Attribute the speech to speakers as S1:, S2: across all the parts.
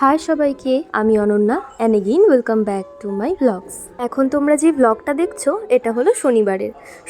S1: High সবাইকে, আমি Ananya and again welcome back to my blogs. এখন তোমরা যে ব্লগটা দেখছো এটা হলো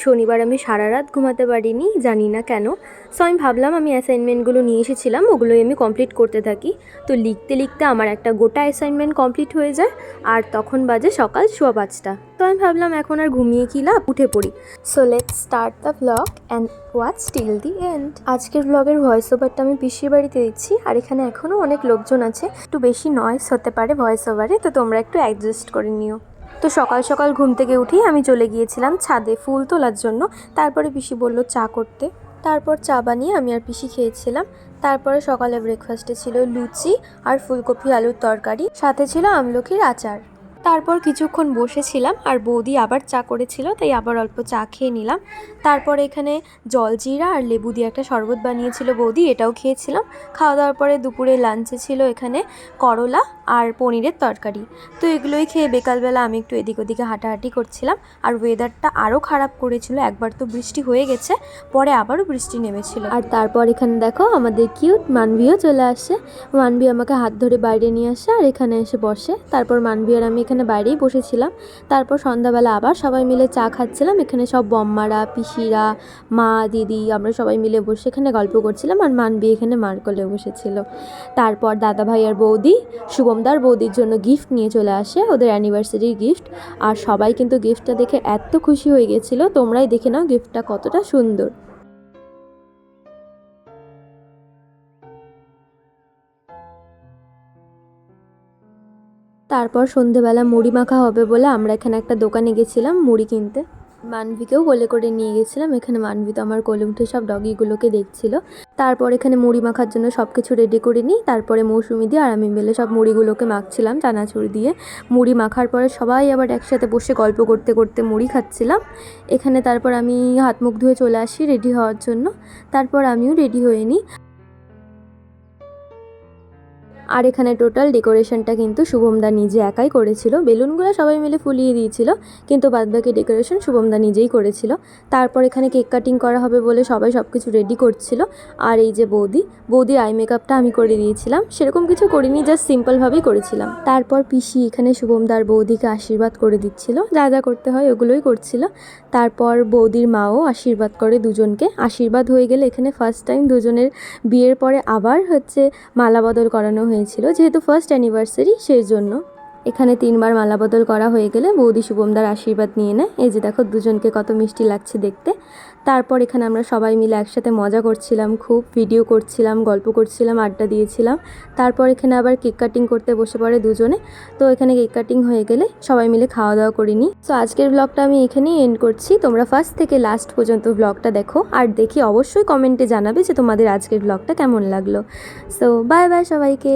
S1: শনিবার আমি সারা রাত ঘুমাতে পারিনি, জানি না কেন। সো আমি ভাবলাম আমি অ্যাসাইনমেন্টগুলো নিয়ে এসেছিলাম, ওগুলোই আমি কমপ্লিট করতে থাকি। তো লিখতে লিখতে আমার একটা গোটা অ্যাসাইনমেন্ট কমপ্লিট হয়ে যায়, আর তখন বাজে সকাল 5:15। তো আমি ভাবলাম এখন আর ঘুমিয়ে কি লাভ, উঠে পড়ি। So let's start the blog and watch till the end. আজকের ব্লগের ভয়েস ওভারটা আমি পিসির বাড়িতে দিচ্ছি, আর এখানে এখনও অনেক লোকজন আছে, একটু বেশি নয়েস হতে পারে ভয়েস ওভারে, তো তোমরা একটু অ্যাডজাস্ট করে নিও। তো সকাল সকাল ঘুম থেকে উঠেই আমি চলে গিয়েছিলাম ছাদে ফুল তোলার জন্য। তারপরে পিসি বলল চা করতে, তারপর চা বানিয়ে আমি আর পিসি খেয়েছিলাম। তারপরে সকালে ব্রেকফাস্টে ছিল লুচি আর ফুলকপি আলুর তরকারি, সাথে ছিল আমলকির আচার। তারপর কিছুক্ষণ বসেছিলাম, আর বৌদি আবার চা করেছিল, তাই আবার অল্প চা খেয়ে নিলাম। তারপর এখানে জলজিরা আর লেবু দিয়ে একটা শরবত বানিয়েছিল বৌদি, এটাও খেয়েছিলাম। খাওয়া দাওয়ার পরে দুপুরে লাঞ্চে ছিল এখানে করলা আর পনিরের তরকারি। তো এগুলোই খেয়ে বিকালবেলা আমি একটু এদিক ওদিকে হাঁটাহাঁটি করছিলাম। আর ওয়েদারটা আরও খারাপ করেছিল, একবার তো বৃষ্টি হয়ে গেছে, পরে আবারও বৃষ্টি নেমেছিল। আর তারপর এখানে দেখো আমাদের কিউট মানবিও চলে আসে। মানবি আমাকে হাত ধরে বাইরে নিয়ে আসে আর এখানে এসে বসে। তারপর মানবি আর আমি এখানে বাইরেই বসেছিলাম। তারপর সন্ধ্যাবেলা আবার সবাই মিলে চা খাচ্ছিলাম। এখানে সব বম্মারা, পিসিরা, মা, দিদি, আমরা সবাই মিলে বসে এখানে গল্প করছিলাম, আর মানবি এখানে মার কোলে বসেছিল। তারপর দাদাভাই আর বৌদি শুভমদার বৌদির জন্য গিফট নিয়ে চলে আসে, ওদের অ্যানিভার্সারির গিফট। আর সবাই কিন্তু গিফটটা দেখে এত খুশি হয়ে গেছিলো, তোমরাই দেখে নাও গিফটটা কতটা সুন্দর। তারপর সন্ধেবেলা মুড়ি মাখা হবে বলে আমরা এখানে একটা দোকানে গেছিলাম মুড়ি কিনতে। মানবিকেও কোলে করে নিয়ে গেছিলাম। এখানে মানবি তো আমার কোলে উঠে সব ডগিগুলোকে দেখছিল। তারপর এখানে মুড়ি মাখার জন্য সব কিছু রেডি করে নিই। তারপরে মৌসুমি দিয়ে আর আমি মিলে সব মুড়িগুলোকে মাখছিলাম চানাচুর দিয়ে। মুড়ি মাখার পরে সবাই আবার একসাথে বসে গল্প করতে করতে মুড়ি খাচ্ছিলাম। এখানে তারপর আমি হাত মুখ ধুয়ে চলে আসি রেডি হওয়ার জন্য। তারপর আমিও রেডি হয়ে নিই। আর এখানে টোটাল ডেকোরেশনটা কিন্তু শুভমদা নিজে একাই করেছিল। বেলুনগুলো সবাই মিলে ফুলিয়ে দিয়েছিল, কিন্তু বাদবাকি ডেকোরেশন শুভমদা নিজেই করেছিল। তারপর এখানে কেক কাটিং করা হবে বলে সবাই সব কিছু রেডি করছিল। আর এই যে বৌদির আই মেকআপটা আমি করে দিয়েছিলাম। সেরকম কিছু করিনি, জাস্ট সিম্পলভাবেই করেছিলাম। তারপর পিসি এখানে শুভমদার বৌদিকে আশীর্বাদ করে দিচ্ছিল, যা যা করতে হয় ওগুলোই করছিল। তারপর বৌদির মাও আশীর্বাদ করে দুজনকে। আশীর্বাদ হয়ে গেলে এখানে ফার্স্ট টাইম দুজনের বিয়ের পরে আবার মালা বদল করানো হয়েছিল, যেহেতু ফার্স্ট অ্যানিভার্সারি সেই জন্য। এখানে 3বার মালা বদল করা হয়ে গেলে বৌদি শুভমদার আশীর্বাদ নিয়ে নেয়। এই যে দেখো দুজনকে কত মিষ্টি লাগছে দেখতে। তারপর এখানে আমরা সবাই মিলে একসাথে মজা করছিলাম, খুব ভিডিও করছিলাম, গল্প করছিলাম, আড্ডা দিয়েছিলাম। তারপর এখানে আবার কেক কাটিং করতে বসে পড়ে দুজনে। তো এখানে কেক কাটিং হয়ে গেলে সবাই মিলে খাওয়া দাওয়া করে নিই। তো আজকের ব্লগটা আমি এখানেই এন্ড করছি। তোমরা ফার্স্ট থেকে লাস্ট পর্যন্ত ব্লগটা দেখো, আর দেখি অবশ্যই কমেন্টে জানাবে যে তোমাদের আজকের ব্লগটা কেমন লাগলো। সো বাই বাই সবাইকে।